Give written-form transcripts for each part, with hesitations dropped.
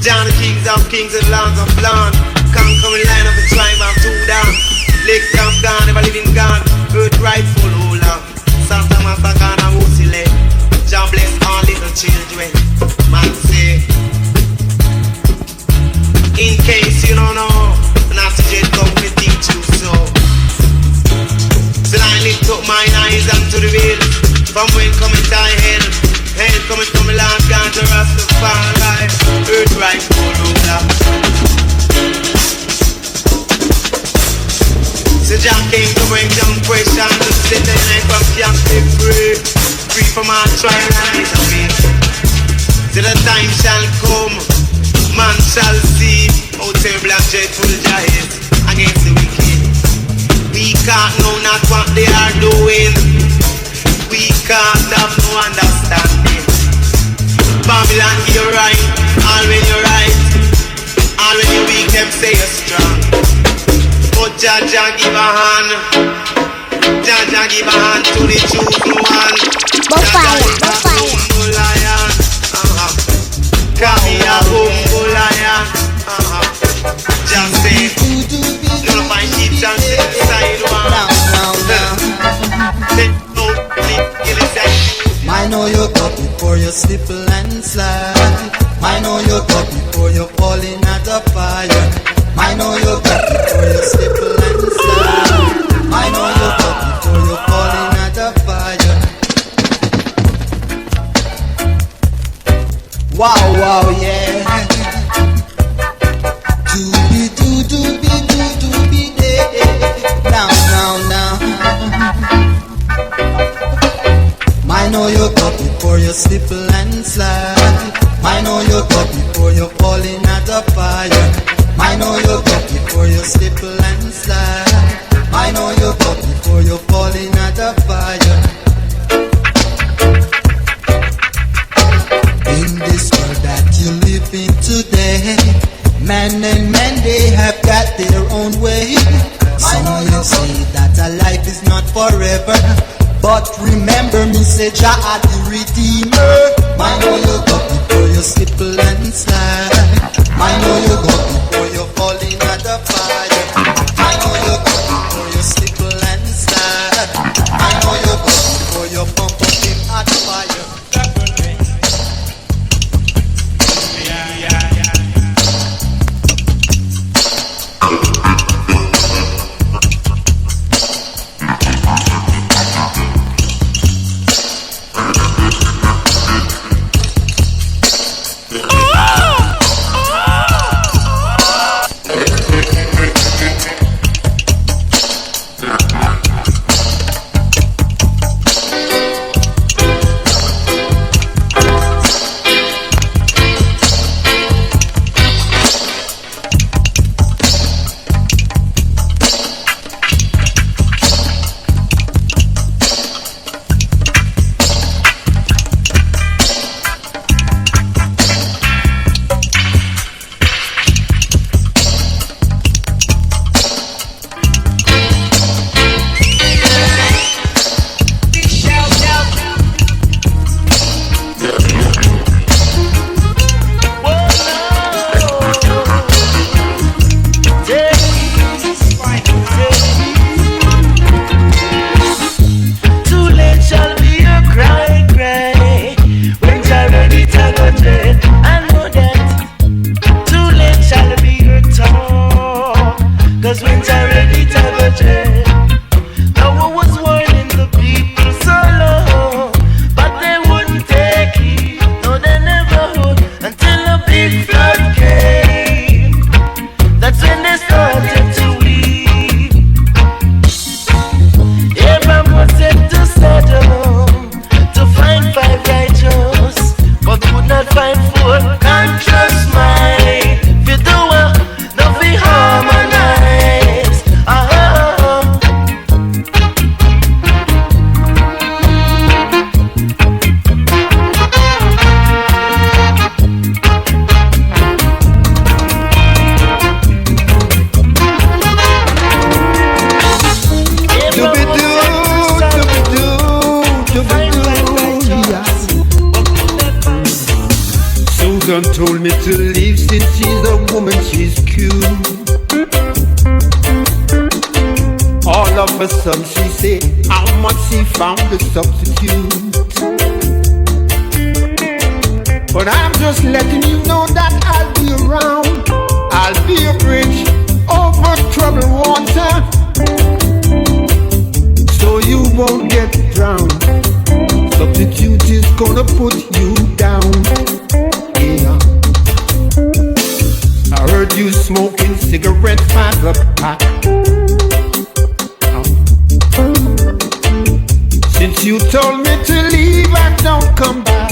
John, the kings of kings and lords of lords. Conquer in line of the tribe of Judah. Lake of God, never living God. Earth rightful ruler. Santa Masakana Musile. John bless all little children. Man say, in case you don't know, not to just come to teach you so. So I lift up mine eyes unto the veil. From when cometh thy hell? Hell cometh from the Lord God, the Rastafari. Earth rightful ruler. So John came to bring some questions to set the life of captive free. Free from all trial and misery. Till the time shall come, man shall see how terrible and dreadful Jah is against the wicked. We can't know not what they are doing. We can't have no understanding. Babylon you're right, all when you're right. All when you're weak them say you're strong. But Jah give a hand. Jah give a hand to the chosen one. Jah give a humble lion. Come here, humble lion. Jah say, none of my sheep shall see the side one. I know you got before you slip and slide. I know you got before you fall in at the fire. I know you got before you slip and slide. I know you got before you fall in at the fire. Wow, wow, yeah. Doobie doo doobie doo doobie day. Now, now, now. I know you got before you slip and slide. I know you got before you fall in at the fire. I know you got before you slip and slide. I know you got before you fall in at the fire. In this world that you live in today, man and man, they have got their own way. Some will say that a life is not forever, but remember me, say Jah are the Redeemer. I know you got before you slip and slide. I know you got before you fall in at the fire. I know you got before you slip and slide. I know you got before you bump up him at the fire. done told me to leave since she's a woman, she's cute. All of a sudden she said how much she found a substitute. But I'm just letting you know that I'll be around. I'll be a bridge over troubled water, so you won't get drowned. Substitute is gonna put you down. Yeah. I heard you smoking cigarettes by the pack. Since you told me to leave, I don't come back.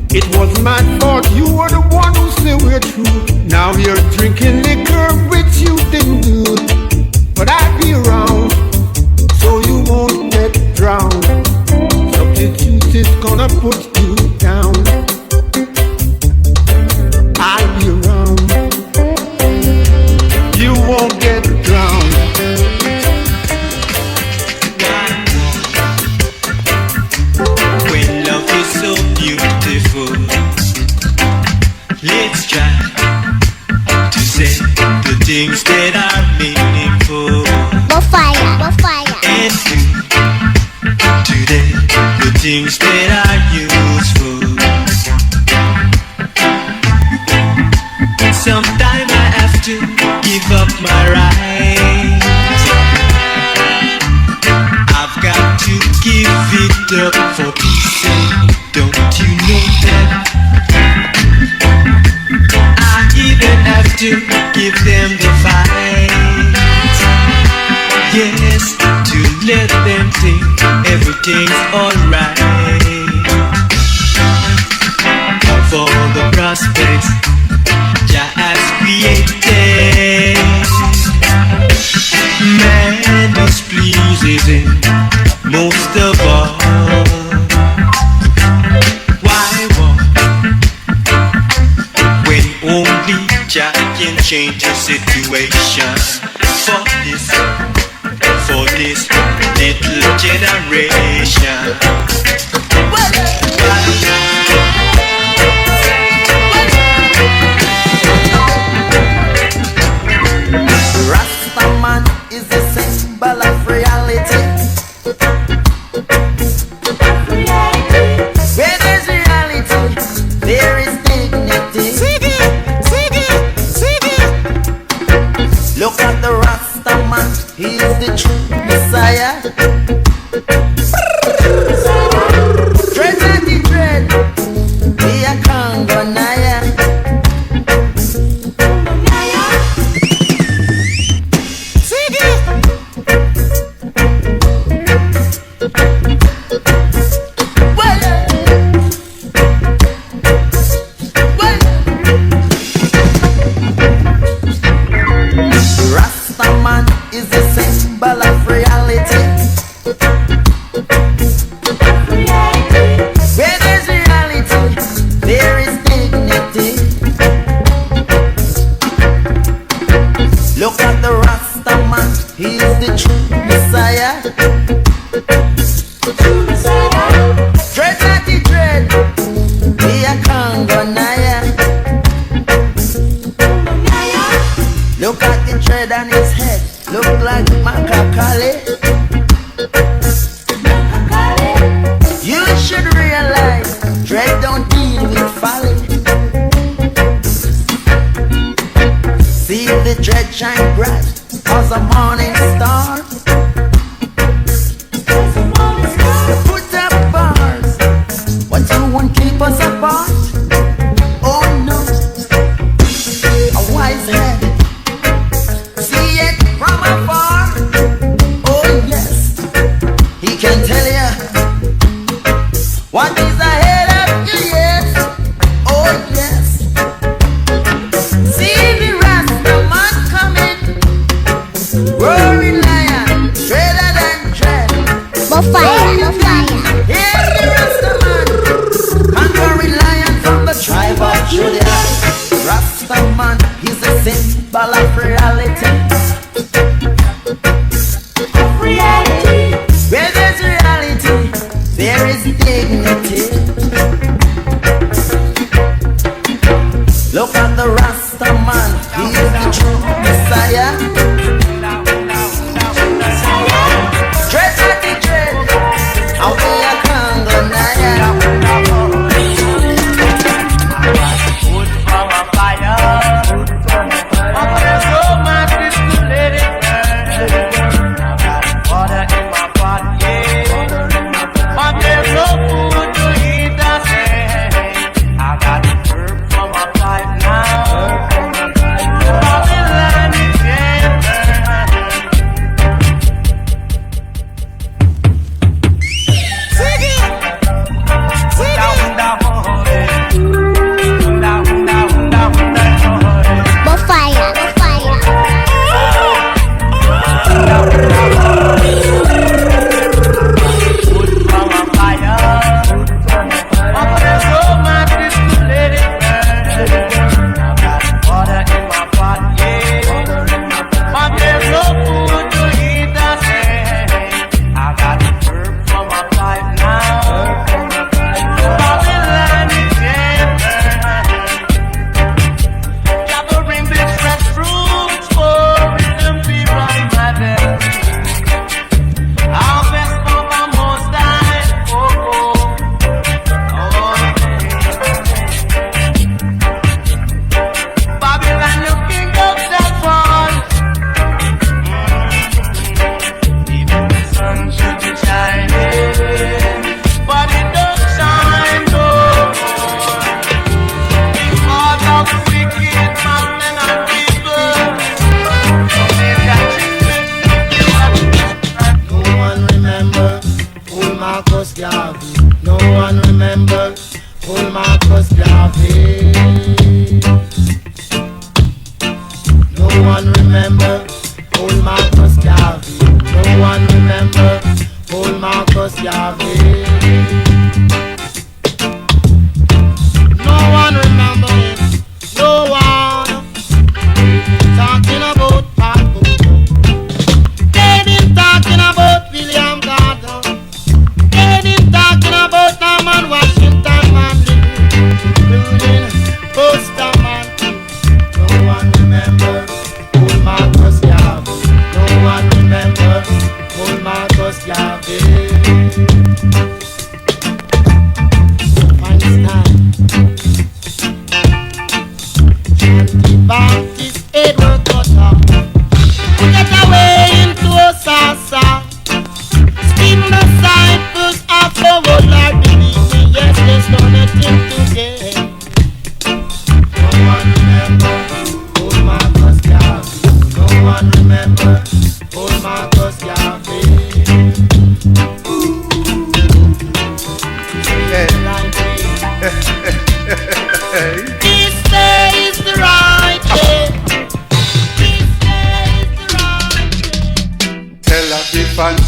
It was my fault, you were the one who said we're true. Now you're drinking liquor, which you didn't do. But I'll be around, so you won't get drowned. Substitute is gonna put you down. I'll be around, you won't get drowned. When love is so beautiful, let's try to say the things that are meaningful. And do today the things that are useful. Sometimes I have to give up my rights. I've got to give it up for peace sake. Don't you know that? I even have to give them the fight. Yes, to let them think everything's alright. Of all the prospects Jah has created, man displeases him most of all. Why war? When only Jah can change the situation for this little generation. Rastaman is a symbol of reality. Where there's reality, there is dignity. Look at the Rastaman, he is the true Messiah. Dread like the dread, be a Congonaya. Rastaman is a symbol of reality. Where there's reality, there is dignity. Look at the Rastaman, he is the true Messiah. Dread like the dread, be a Congonaya. Look at the dread on his head, look like Makakali. You should realize, dread don't deal with folly. See the dread shine bright as a morning star. Put up bars, but you won't keep us apart. Oh no, a wise head, see it from afar. Oh yes, he can tell you what is ahead of you, yes. Oh yes, see the Rastaman coming, roaring lion, dreader than dread. Hear the Rastaman, conquering lion from the tribe of Judah. Rastaman, he's a symbol of reality. Where there's reality, there is dignity. dignity. Look at the Rasta man, he is the true Messiah. Dread at the dread, I'll be a Congo Naya. Wood from a fire, there's so much to let it burn. I got water in my pot, yeah, but there's no food to eat, I say. I got herb from a pipe now. Babylon is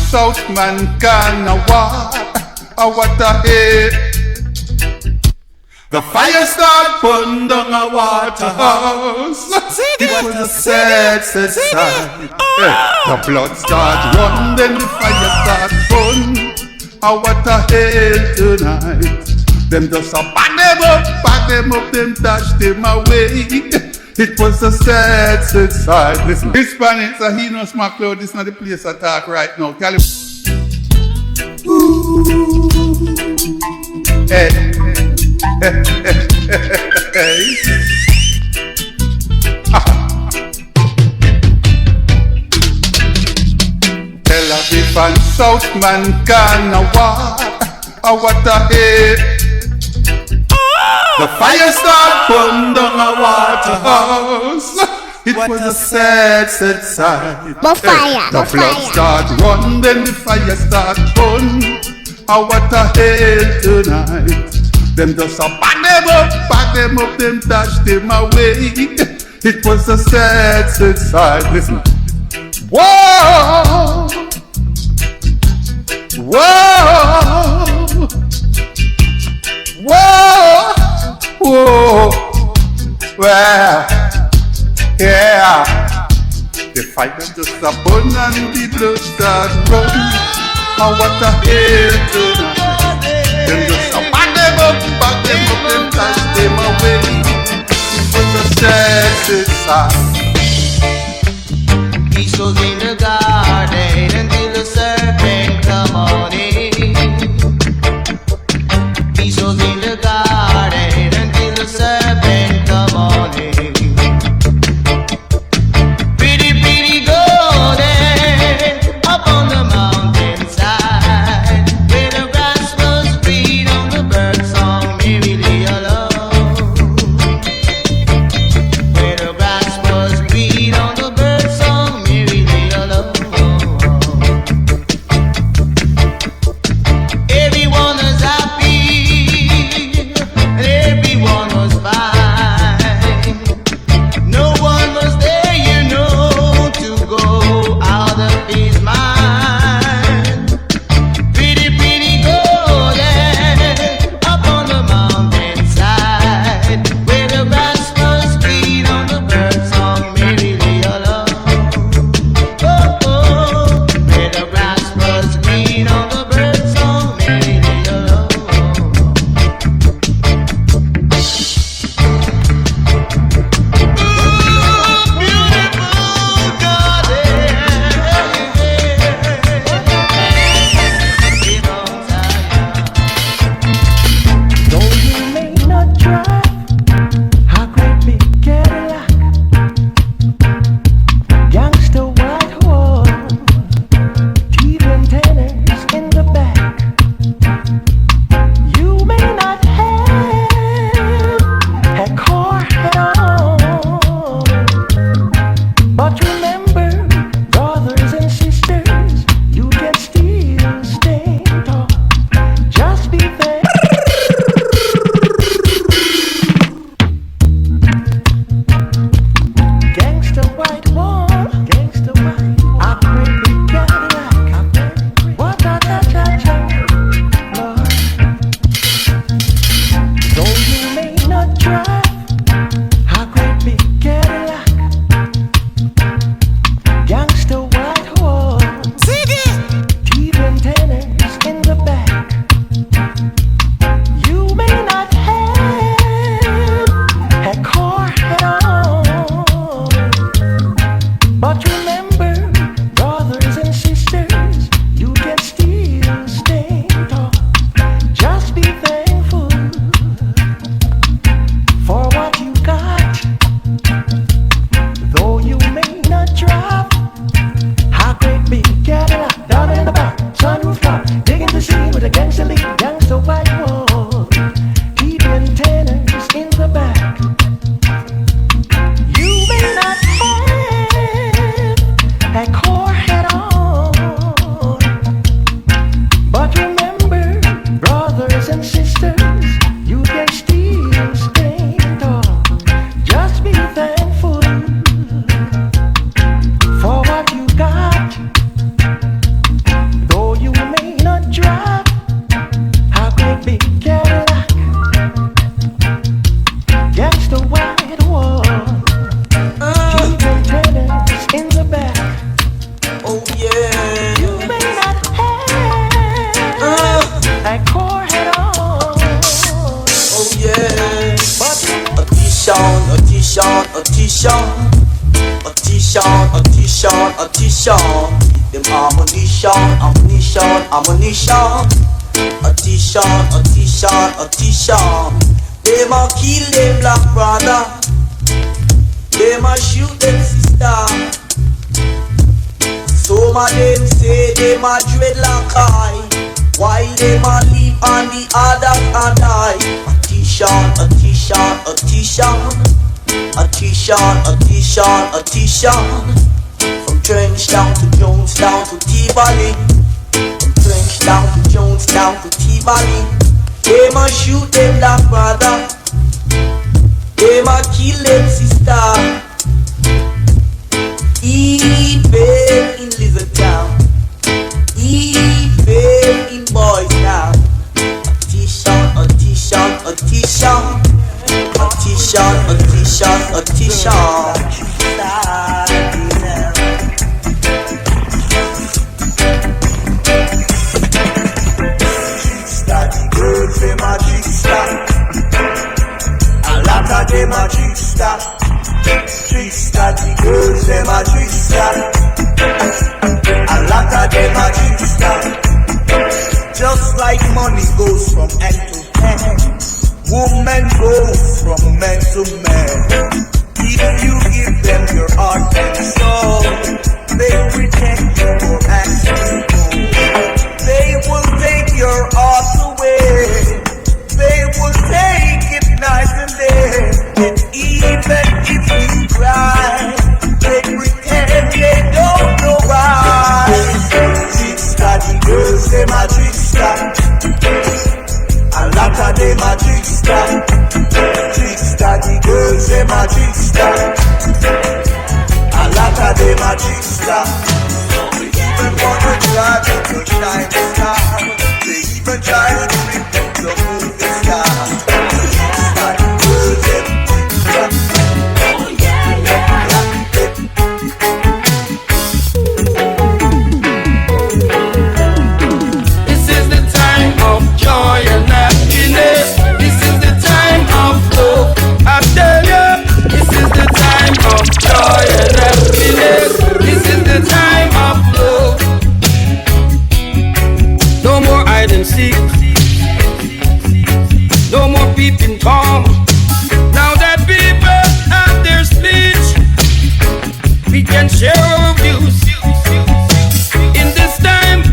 Southman Kanawha, what the hell? The fire start burn down a waterhouse. It was a sad sight. The blood start run, then the fire start burn. What the hell tonight? Them just a back them up, them dash them away. It was a sad sight. Listen, Hispanics, he knows my clothes. This is not the place I talk right now. Hey. Tel Aviv and Southman Kanawha, what the hell? The fire start burn down a waterhouse. It was a sad sight. The blood start run, then the fire start burn. What the hell tonight? Them just a back them up, them dash them away. It was a sad sight. Listen. Whoa, whoa, whoa. Whoa, well, yeah. The fire just a burn and the blood start running. What the hell tonight? Them just water. Peace was in the garden until the serpent come on in. Peace was in the garden until the serpent come on in. Pretty, pretty golden up on the mountainside, where the grass was green on the bird song merrily alone. Where the grass was green on the bird song merrily alone. Everyone was happy and everyone was fine. No one was there, you know, to go out of his mind. Pretty, pretty golden up on the mountainside, where the grass was green on the bird song merrily alone. Oh, oh, where the grass was green on the bird song merrily alone. Though you may not drive a great big Cadillac, gangster white horse, even tenors in the back. You may not have a car at all, but remember, brothers and sisters, you can still stand tall. Just be thankful. Gangsta white wall, gangsta white, I pray we Cadillac. What da da da da, Lord. Though you may not drive a great big Cadillac, gangsta white wall, even tenors in the back. You may not have a car at all, but remember, brothers and sisters, you can still stand tall. Just be thankful for what you got. Though you may not drive a great big Cadillac, down in the back, sunroof top, digging the scene with a gangster lead, gangster white wall, even tenors in the back. You may not have a car at all, but remember, brothers and sisters, you can still stand tall. Just be thankful for what you got. Though you may not drive a great big Cadillac, gangsta white wall, even tenors in the back. Oh yeah. You may not have a car at all, Oh yeah. but A T-shirt, a T-shirt, a T-shirt, a T-shirt, a T-shirt, a T-shirt. Them ammunition, ammunition, ammunition. A T-shirt, a T-shirt, a T-shirt. Them a kill them black brother. Them a shoot them sister. Some of them say them a dreadlock eye, while them a live and the others a die. A T-shirt, a T-shirt, a T-shirt, a T-shirt, a T-shirt, a T-shirt. From Trenchtown to Jonestown to T-Valley, from Trenchtown to Jonestown to T-Valley. Them a shoot them black brother, them a kill them sister. Even in Lizard Town, even in Boys Town. A T-shirt, a T-shirt, a T-shirt, a T-shirt, a T-shirt, a T-shirt. Girls, them a trickster. A lot of them a trickster. Trista, the girls, them a trista. A lot of them a trista. Just like money goes from hand to hand, women go from man to man. If you give them your heart and soul, they pretend you're actually cool. They will take your heart away. They will take it nice and day. And even if you cry, they pretend they don't know why. Trickster, the girls, them a trickster. A lot of them a trickster. Trickster, the girls, them a trickster. A lot of them a trickster. Even wanna try to shine the star. They even try to trick them to move the star. Trickster, the girls, them trickster. This is the time of joy and happiness. This is the time of love. I tell you, this is the time of joy and happiness. This is the time of love. No more hide and seek. No more peeping Tom. Now that people have their speech, we can share our views. In this time,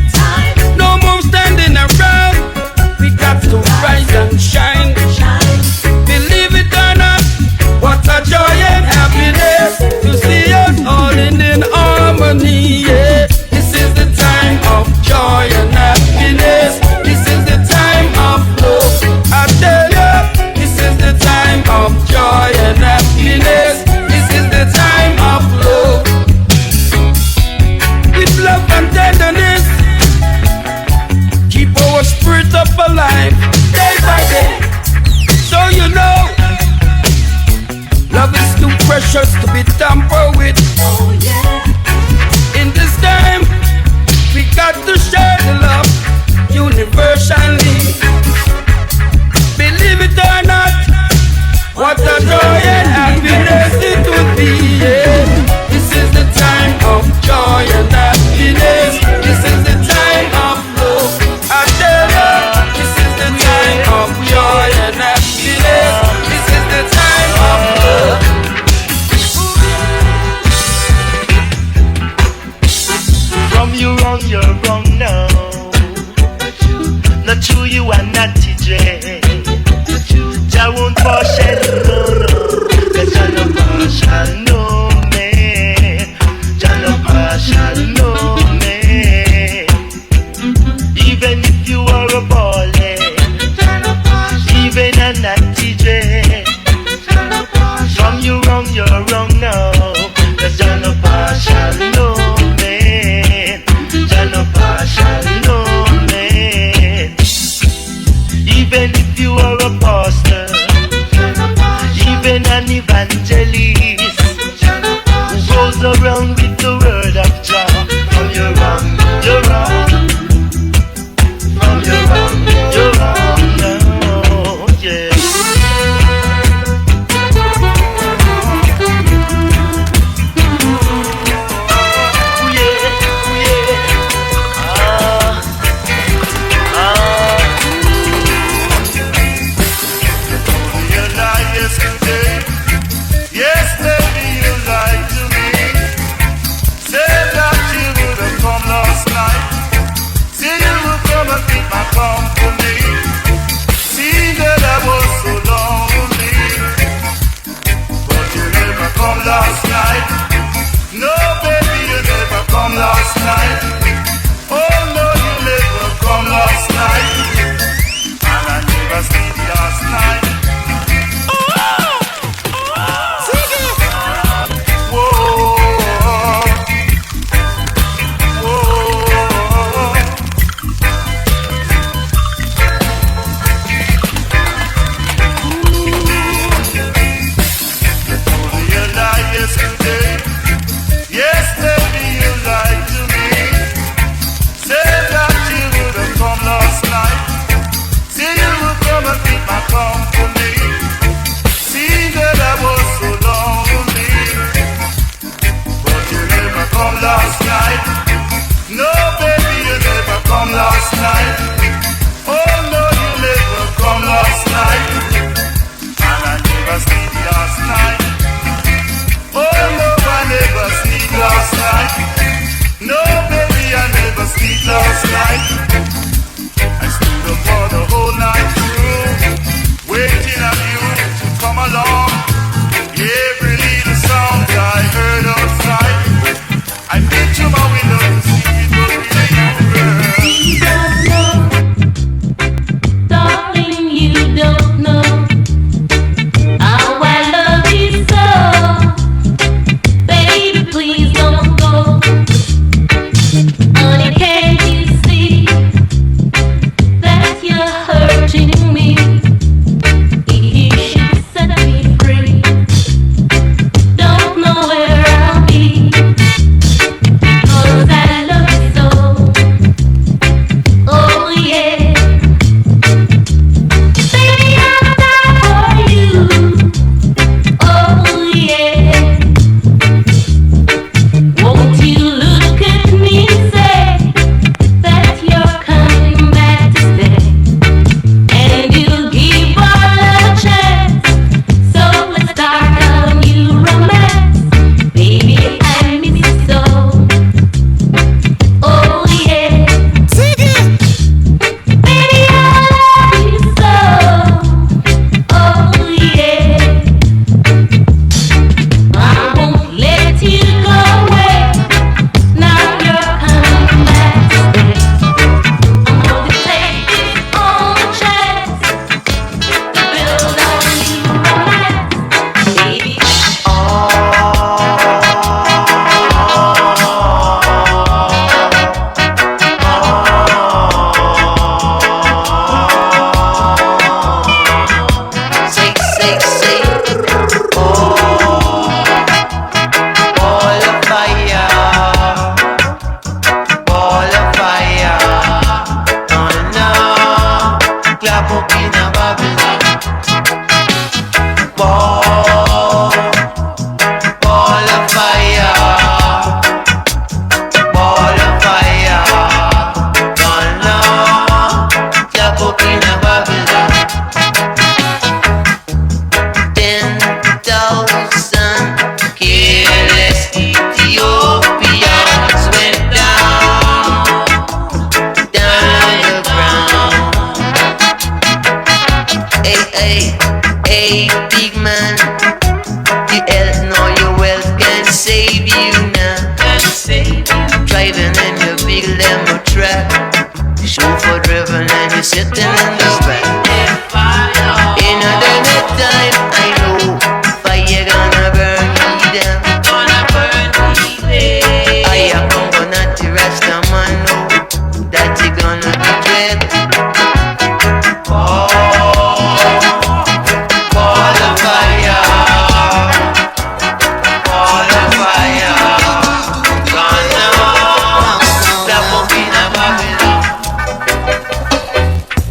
no more standing around. We got to rise and shine. Believe it or not, what a joy and happiness to see us all in harmony. Yeah. This is the time of joy and happiness. This is the time of love. I tell you, this is the time of joy and happiness. This is the time of love. With love and tenderness, keep our spirit up alive day by day. So you know, love is too precious to be tampered with. In this time, we got to share the love universally. Believe it or not, what a joy and happiness it would be. Yeah. This is the time of joy and happiness. This is the time of love. I tell you, this is the time of joy and happiness. This is the time of love. From you wrong, you're wrong now. Not true, you are not TJ. Jah won't partial, no. Cause Jah no partial, no man. Jah no partial, no man. Even if you are a baller, even a not TJ. From you wrong, you're wrong now. Cause Jah no partial, no man. Jah no partial, no man. Even if you are a pastor, even an evangelist who goes around with the word of Jah. From you're wrong, you're wrong. From you're wrong, you're wrong now. Yeah. Ooh, yeah, ooh, yeah. You lied yesterday. Yes, baby, you lied to me. Said that you in a Babylon. Ball of fire, ball of fire, gonna clap up in a Babylon. 10,000 careless Ethiopians went down the ground. Hey, big man, the health nor your wealth can save you now. Driving in your big limo truck, chauffeur driven and you're sitting in the back. In another time, I know fire gonna burn me down. I am gonna the rest of man know that you gonna be dread. Ball of fire, ball of fire, gonna clap up in a Babylon.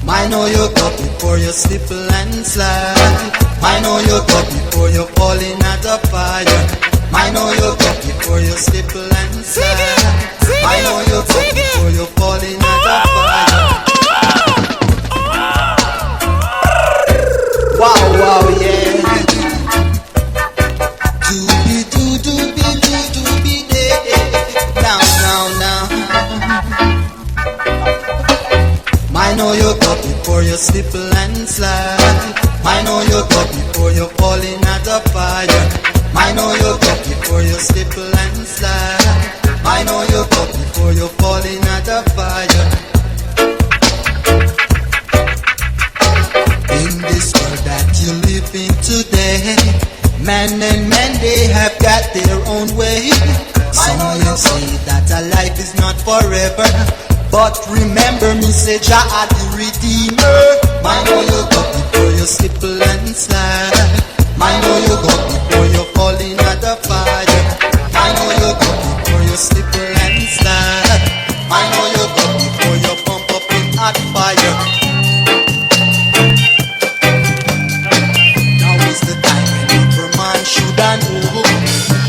I know you got before you slip and slide. I know you got before you fall in at the fire. I know you got before you slip and slide. I know you got before you fall in at the fire. Wow, yeah. Doobie day. Now. I know you got before you slip and slide. I know you got before you fall in at the fire. I know you got before you slip and slide. I know you got before you fall in at the fire. In this world that you live in today, man and man, they have got their own way. Some will say that a life is not forever, but remember me, say Jah are the Redeemer. I know you got before you slip and slide. I know you got before you fall in at the fire. I know you got before you slip and slide. I know you got before you pump up in hot fire. Now is the time when every man should know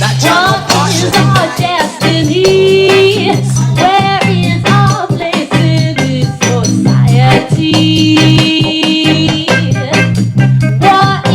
that Jah what is our destiny? Where is our place in this society? What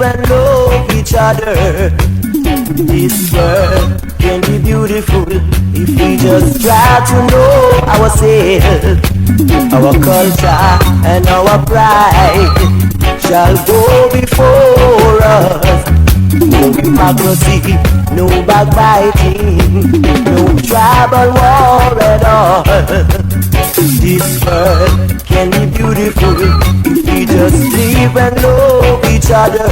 live and love each other. This world can be beautiful if we just try to know ourselves. Our culture and our pride shall go before us. No hypocrisy, no backbiting, no tribal war at all. This world can be beautiful if we just live and love each other.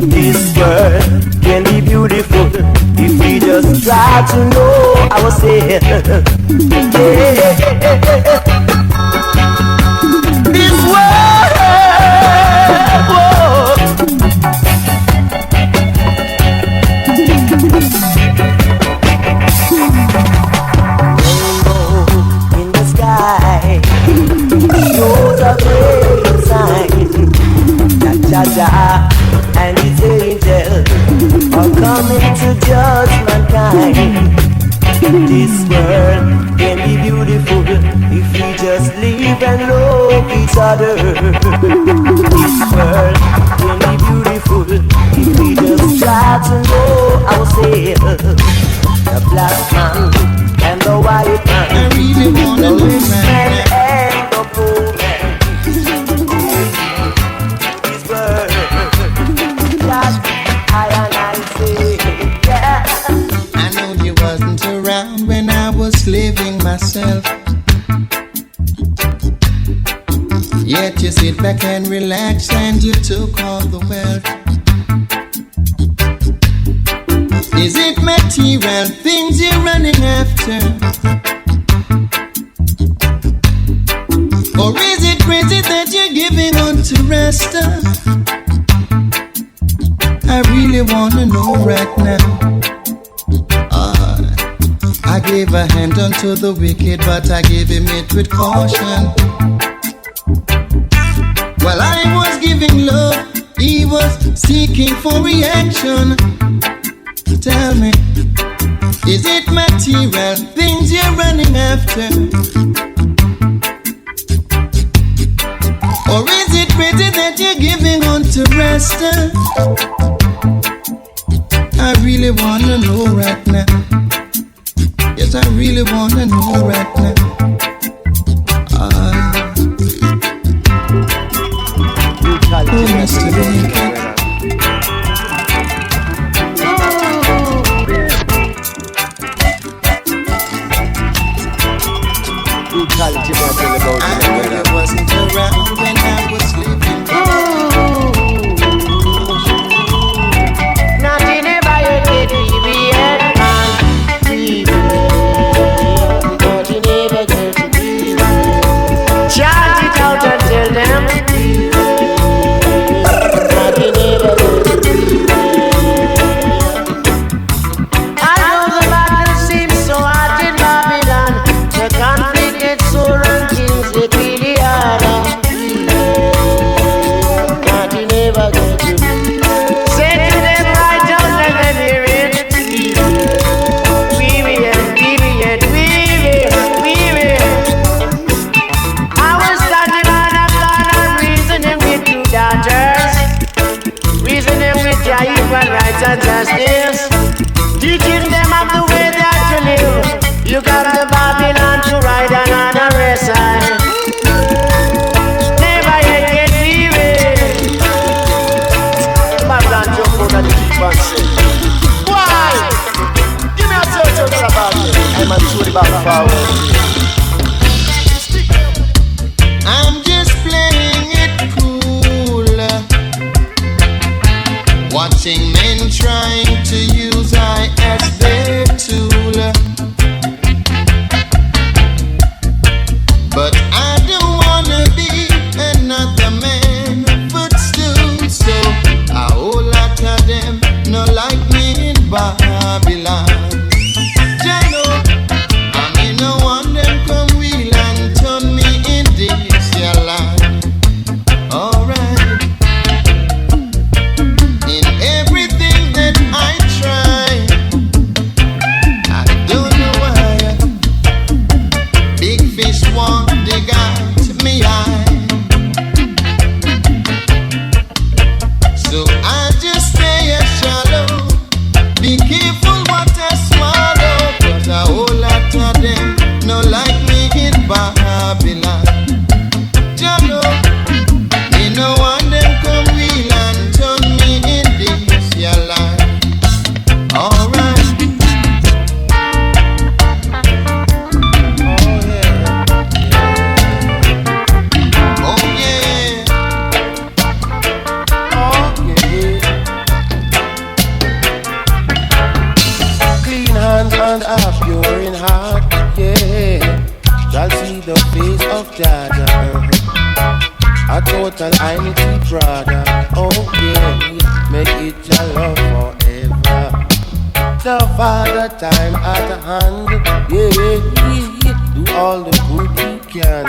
This world can be beautiful if we just try to know ourselves. This world, whoa. Rainbow in the sky shows a great sign that Jah and his angels are coming to judge mankind. This world can be beautiful if we just live and love each other. This world can be beautiful if we just try to know ourselves. The black man and the white man, the rich man and the poor man. This world, that I say, yeah. I know you wasn't around when I was living myself. Yet you sit back and relax and you took all the wealth. Is it material things you're running after? Or is it crazy that you're giving on to Rasta? I really wanna know right now. I gave a hand unto the wicked, but I gave him it with caution. While I was giving love, he was seeking for reaction. Tell me, is it material things you're running after? Or is it crazy that you're giving on to Rasta? I really wanna know right now. Yes, I really wanna know right now. Oh, Mr. Lincoln. I wasn't around when I was sleeping. Nothing about you did we had man. Nothing ever did we. Chant it out and tell them. Nothing ever did we. I know the battle seems so hard in Babylon. The conflict gets so run kings they really hard. Nothing ever did we. Say to them right out, let them hear it. We will. I was standing on a corner reasoning with two daughters, reasoning with their human rights and justice, teaching them of the way that to live. You got the Babylon to ride on the rest side. Never yet get weary. Babylon jump out of the deep and say, why? Give me a search about it. I'm a story back forward. I'm just playing it cool, watching men trying to use I as their tool. But I don't wanna be another man footstool, so a whole lot of them no like me in Babylon. Jano, I mean no one them come wheel and turn me in this your life. Alright. In everything that I try, I don't know why big fish want dig out me eye. and are pure in heart, yeah, shall see the face of Jaja. A total unity brother, oh yeah, make it your love forever. The Father time at hand, yeah, do all the good he can,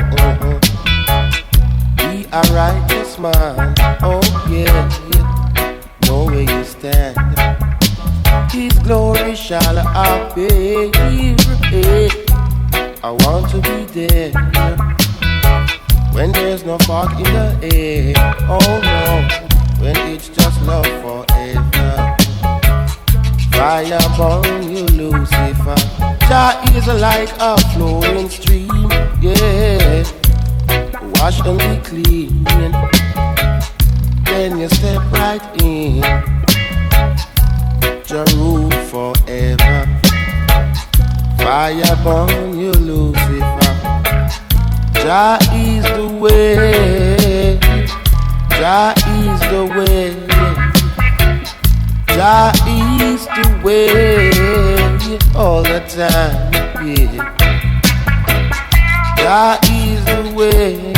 Be a righteous man, oh yeah, know where you stand. His glory shall appear. I want to be there when there's no fog in the air. Oh no, when it's just love forever. Fire burn you, Lucifer. Jah is like a flowing stream, yeah. Wash and be clean, then you step right in. Jah rule forever. Fire burn you, Lucifer. Jah is the way. Jah is the way. Jah is the way all the time, yeah. Jah is the way.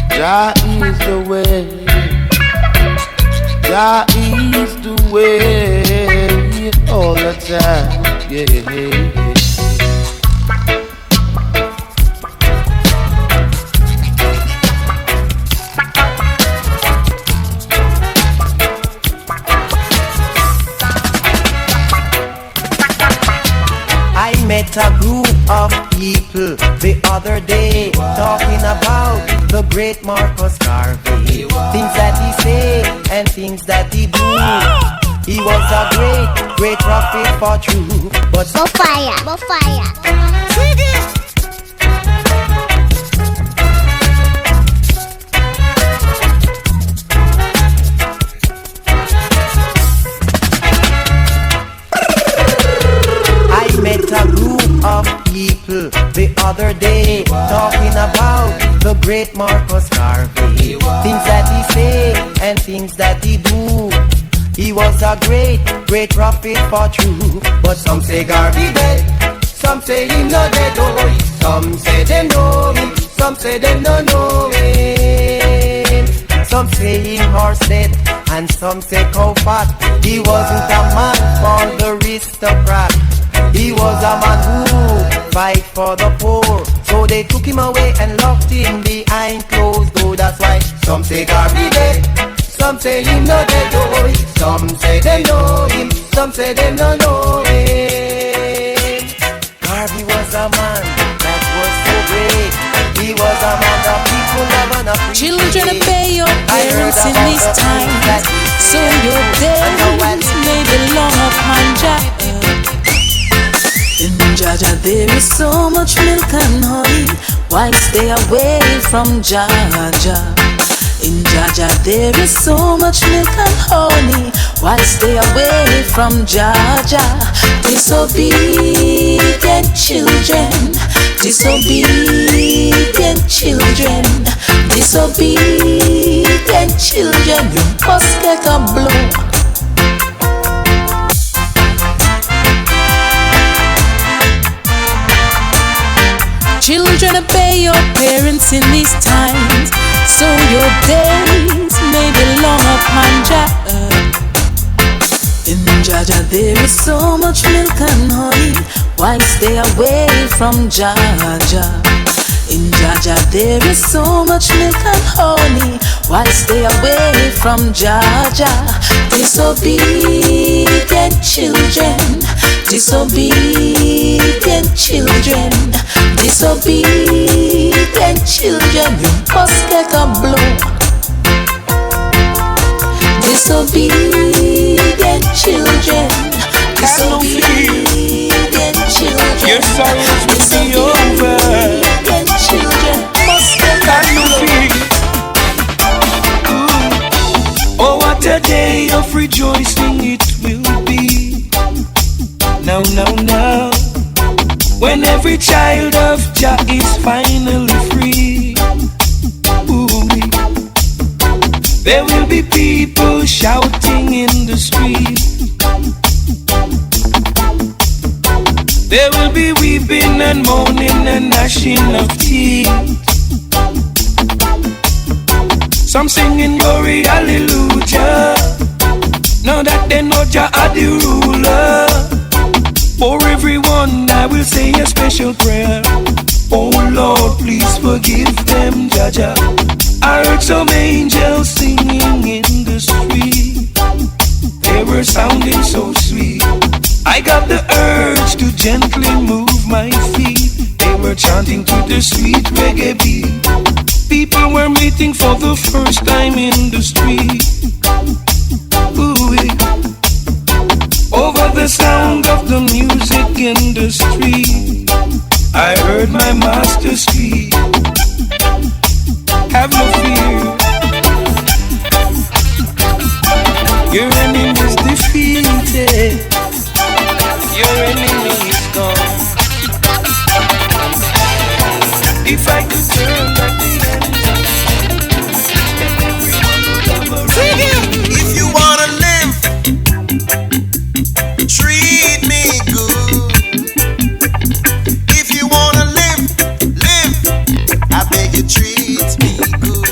Jah is the way. Jah is the way all the time, yeah. I met a group of people the other day talking about the great Marcus Garvey. Things that he said and things that he do. He was a great prophet for truth. But fire. I met a group of people the other day talking about the great Marcus Garvey. Things that he said and things that he do. He was a great prophet for truth. But some say Garvey dead, some say him not dead, oh. Some say them know him, some say them don't know him. Some say him horse dead, and some say cow fat. He wasn't a man for the aristocrat. He was a man who fight for the poor. So they took him away and locked him behind closed doors. That's why some say Garvey dead, some say him not dead, oh. Some say they know him, some say they don't know him. Garvey was a man that was so great. He was a man that people love and appreciate. Children, obey your parents in these times, so your days may belong upon Jah. In Jaja there is so much milk and honey. Why stay away from Jaja? In Jaja there is so much milk and honey. Why stay away from Jaja? Disobedient children, disobedient children, disobedient children, you must get a blow. Children, obey your parents in these times, so your days may belong upon Jah. In Jaja there is so much milk and honey. Why stay away from Jaja? In Jaja there is so much milk and honey. Why stay away from Jaja? Disobedient children, disobedient children, disobedient children, you must get a blow. Disobedient children, disobedient children, your sorrows will be over. Disobedient children must get a blow. Oh, what a day of rejoicing it will be. Now, when every child of Jah is finally free. Ooh, there will be people shouting in the street. and moaning and gnashing of teeth. Some singing glory, hallelujah. Now that they know Jah are the ruler. For everyone I will say a special prayer. Oh Lord, please forgive them, Jah. I heard some angels singing in the street. They were sounding so sweet. I got the urge to gently move my feet. They were chanting to the sweet reggae beat. People were meeting for the first time in the street. Ooh-wee. Over the sound of the music in the street, I heard my master speak. Have no fear, your enemy is defeated. Your enemy is gone. If I could turn back the If you wanna live, treat me good. If you wanna live, I beg you treat me good.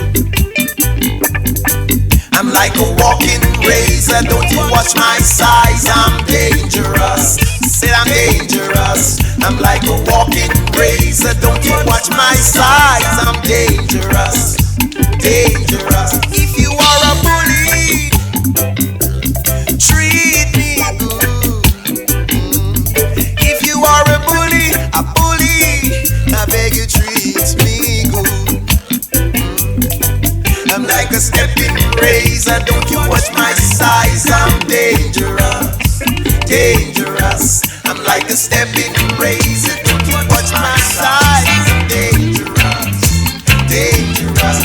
I'm like a walking razor, don't you watch my size, I'm dangerous. Said I'm dangerous. I'm like a walking razor, don't you watch my size, I'm dangerous. Dangerous. If you are a bully, treat me good. If you are a bully, I beg you treat me good. I'm like a stepping razor, don't you watch my size, I'm dangerous. Dangerous. I'm like a stepping razor, don't you watch my size, I'm dangerous. Dangerous.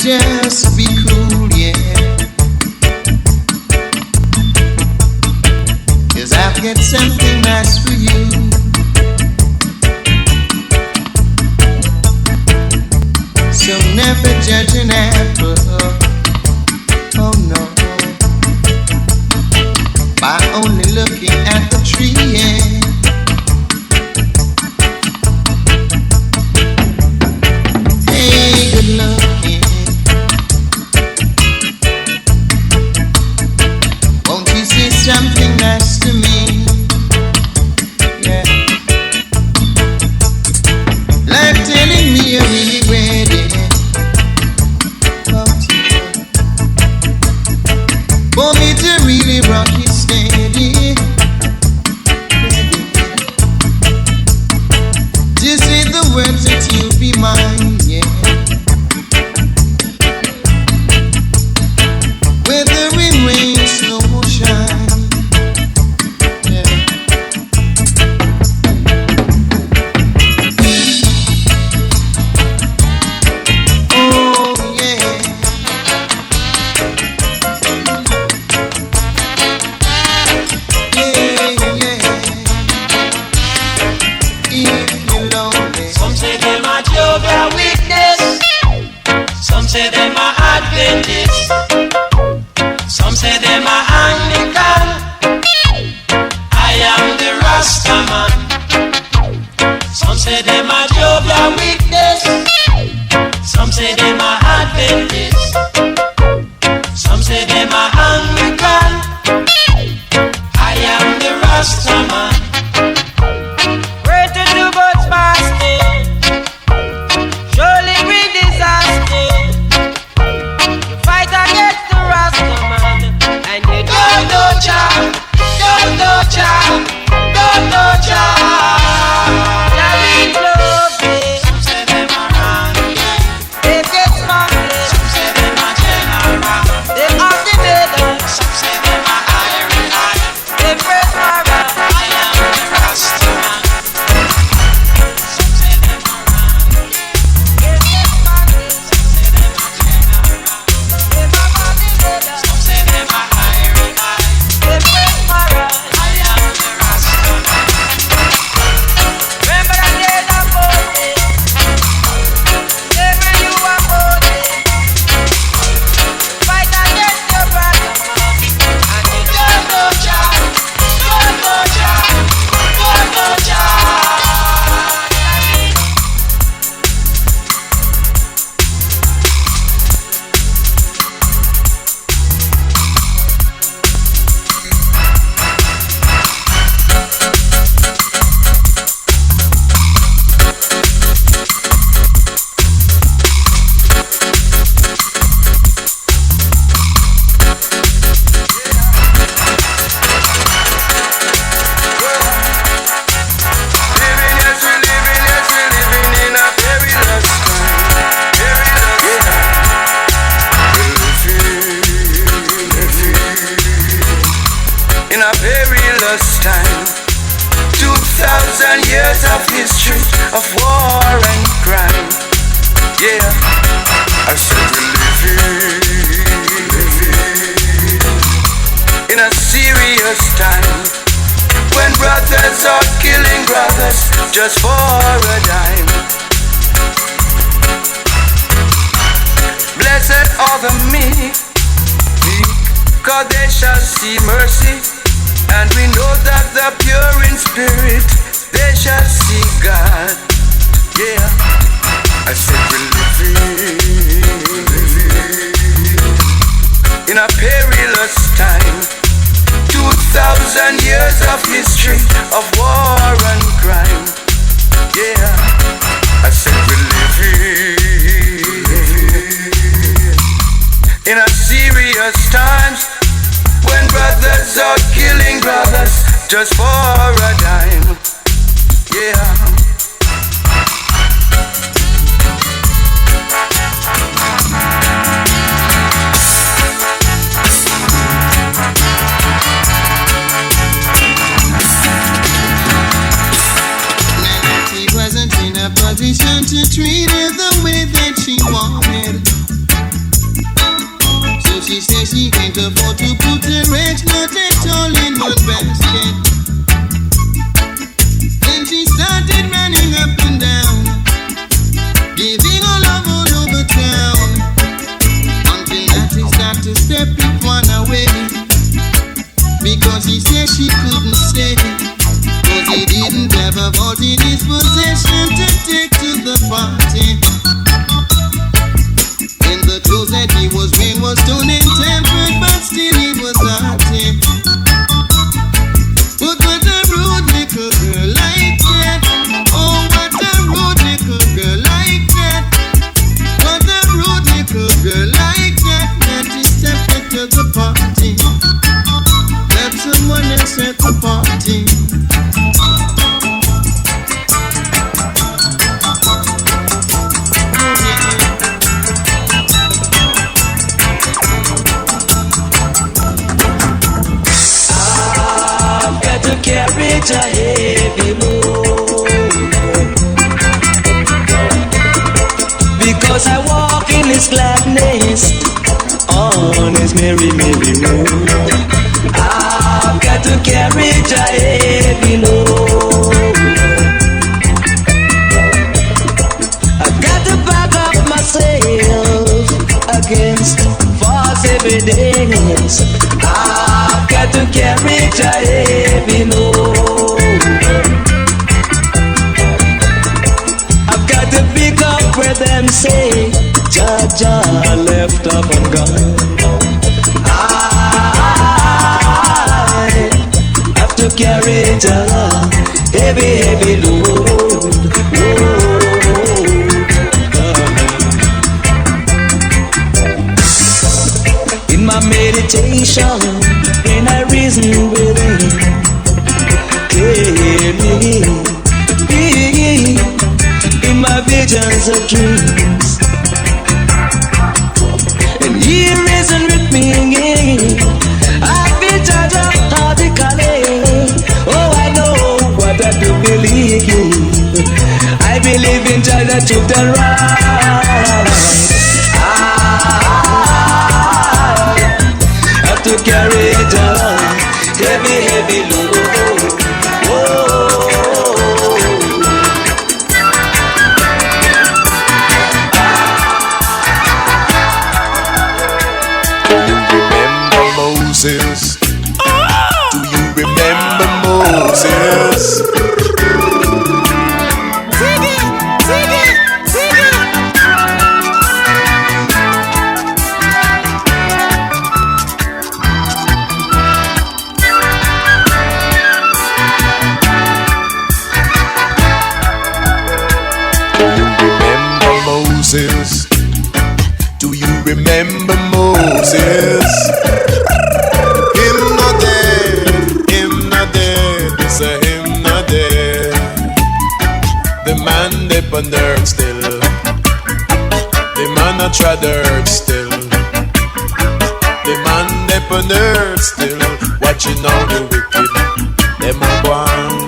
Just be cool, yeah. 'Cause I've got something nice for you. So never judge an apple, oh no, by only looking at the tree, yeah. Hey, good looking, won't you say something nice to me? Yeah, like telling me you're really ready for me to really rock it steady. Just say the words that you'll be mine, yeah. Whether it rains, snow or shine, yeah. Oh yeah. Some say them a Jehovah Witness. Some say them a Adventist. Some say them a Anglican. I am the Rasta man. Some say them a Jehovah Witness. Some say them a Adventist. Some say them a Anglican. I am the Rasta man. Pray to do God's fasting. Surely bring disaster. You fight against the Rasta man, and you don't know Jah, don't know Jah, don't know Jah. Jah is loving. Some say them a wrong. They get smuggling. Some say them a general. They have the middle. Some say them a iron. They press my right. I am the Rasta man. Some say them a wrong. They get smuggling. Some say them a general. They have the middle. Some say them a iron. They press my right. I am the Rasta man. Remember the days of Moses. Say when you were Moses. Fight against your brother man, and you don't know Jah, don't know Jah, don't know Jah. In a perilous time, 2,000 years of history of war and crime. Yeah, I said we're living in a serious time, when brothers are killing brothers just for a dime. Blessed are the meek, because they shall see mercy. And we know that the pure in spirit, they shall see God. Yeah, I said we're living in a perilous time, 2,000 years of history of war and crime. Yeah, I said we're living in a serious times, when brothers are killing brothers just for a dime. Yeah. He wasn't in a position to treat her the way that she wanted. was stone and tempered, but still he was haughty. But what a rude little girl like that. Oh, what a rude little girl like that. What a rude little girl like that. That is separate to the party. Let someone else at the party. Carry a heavy load because I walk in His gladness on His merry, merry road. I've got to carry a heavy load. I've got to back up myself against false evidence. I've got to carry a heavy load. I've got to pick up where them say Jah left up and gone. I have to carry a heavy, heavy load. In my meditation, when I reason within clearly, in my visions of dreams, and He reason with me again. I feel judged audically. Oh, I know what I do believe. I believe in Jah, the truth and right. To carry it on, heavy, heavy load. Do you remember Moses? Do you remember Moses? Sing it, sing it, sing it. Moses? Do you remember Moses? Him not dead, it's a him not dead. The man they on earth still, the man a trod earth still, the man they on earth still, watching all the wicked, them a go on.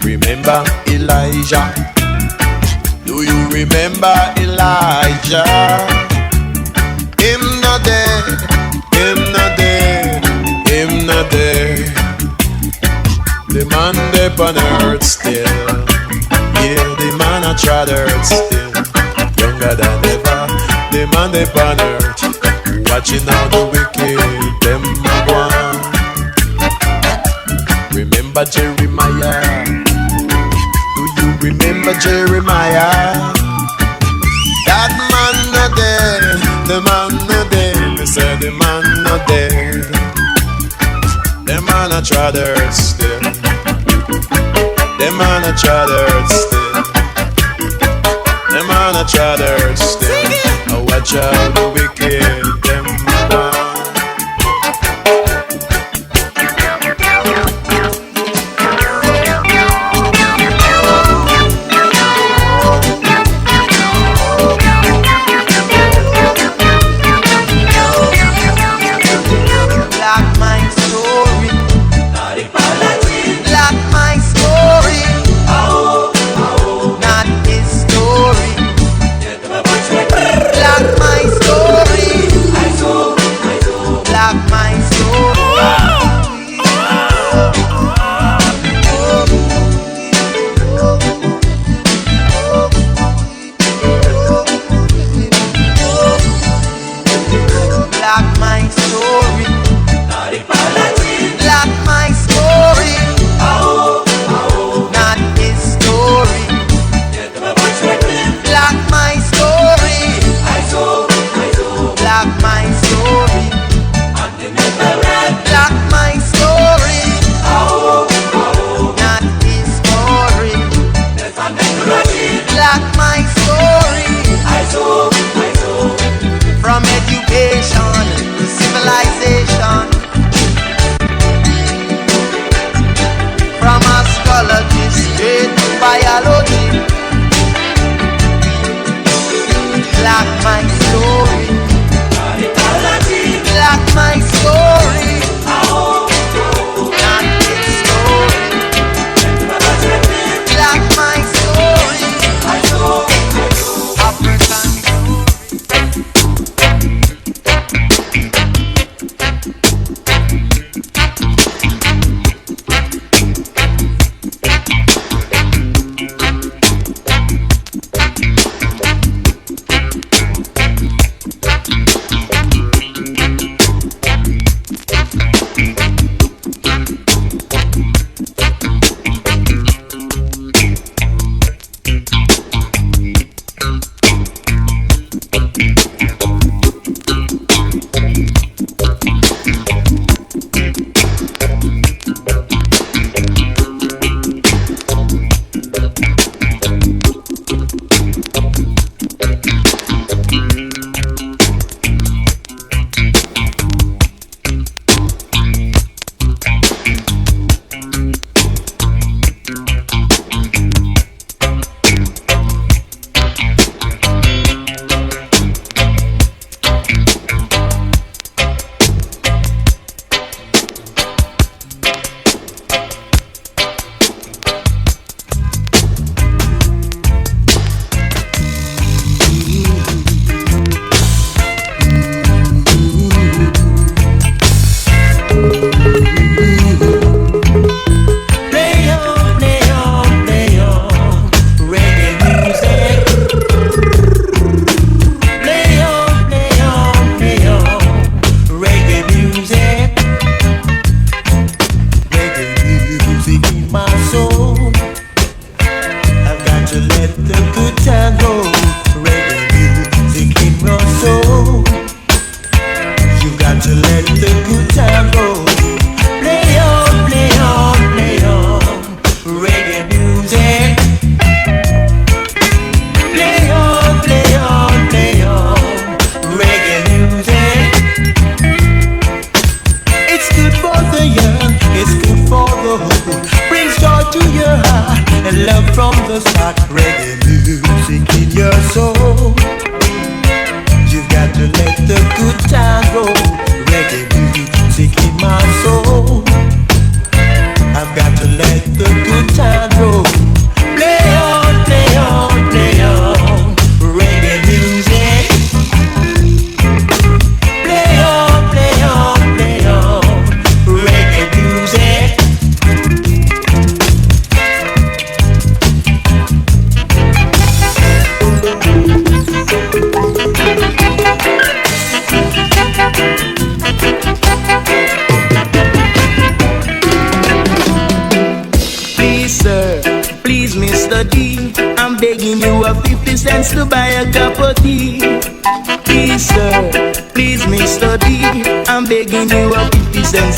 Remember Elijah? Do you remember Elijah? Him not dead, him not dead, him not dead. The man they on earth still, yeah, the man a trod earth still, younger than ever. The man they on earth, watching all the wicked, them a one. Remember Jeremiah? Remember Jeremiah? That man not dead, the man not dead. They said the man not dead. The man a trod earth still. The man a trod earth still. The man a trod earth still. I watch out the wicked, them man. Black my story.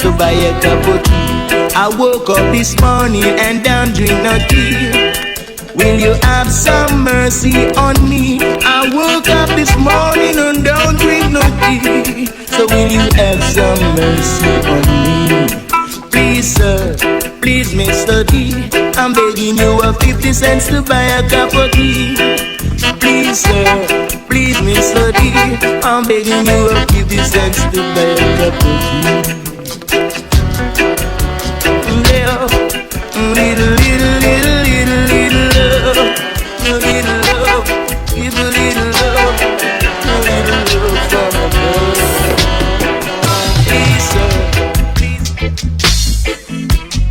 To buy a cup of tea. I woke up this morning and don't drink no tea. Will you have some mercy on me? I woke up this morning and don't drink no tea. So will you have some mercy on me? Please sir, please Mr. D, I'm begging you of 50 cents to buy a cup of tea. Please sir, please Mr. D, I'm begging you of 50 cents to buy a cup of tea.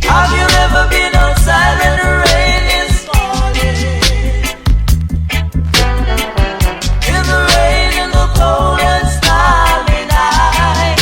Have you ever been outside when the rain is falling? In the rain, in the cold and starry night.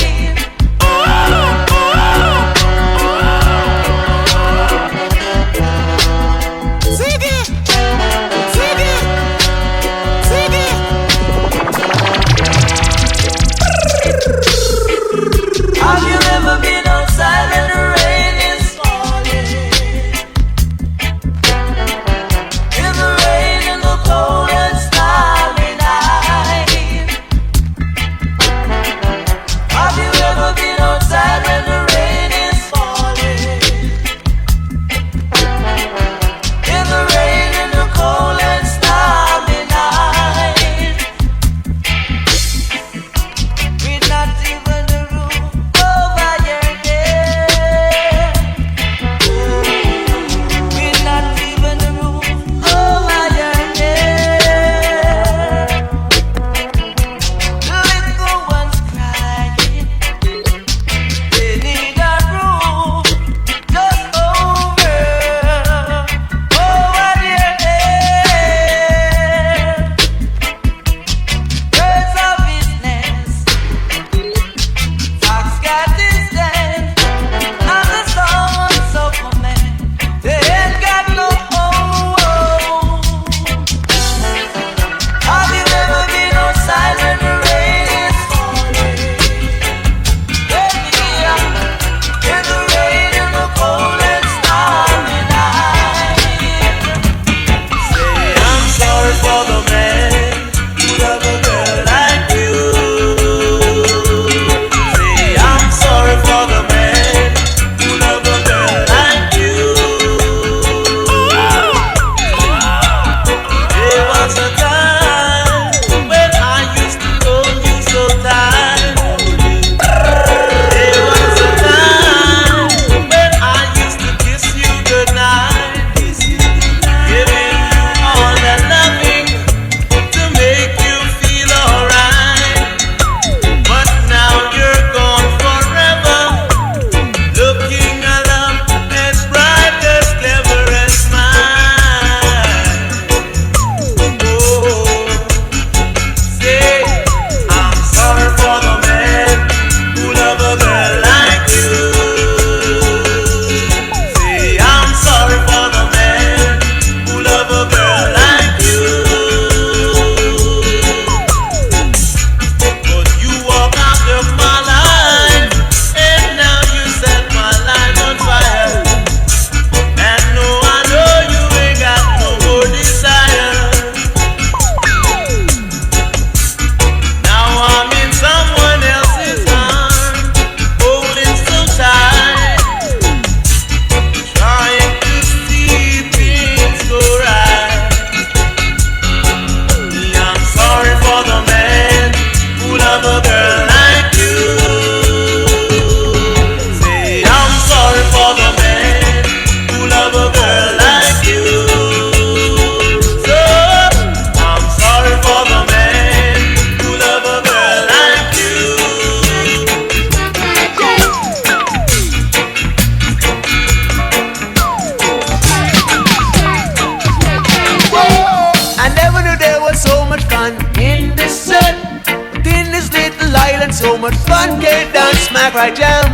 having so much fun, get down smack right jam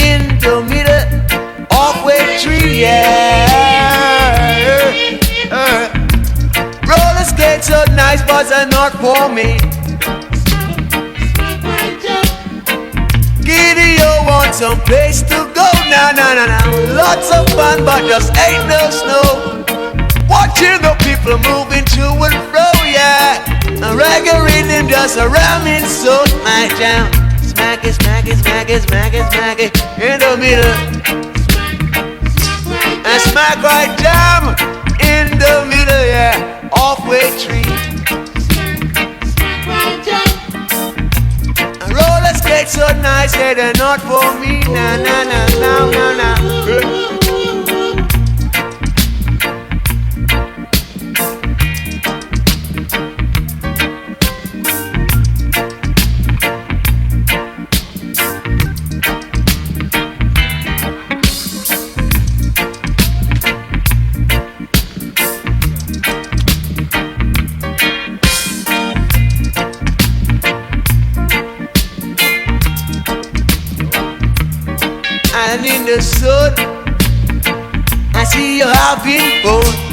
in the middle of Way Tree, yeah. Roller skates are nice, but they're not for me. Giddy, you want some place to go? Nah. Lots of fun, but just ain't no snow. Watching the people moving to and fro, yeah. A reggae rhythm just around me, so my jam. Smack it in the middle. And smack right jam in the middle, yeah. Off Way Tree. Roller skates so nice, yeah, they're not for me. Nah. And in the sun, I see you having fun.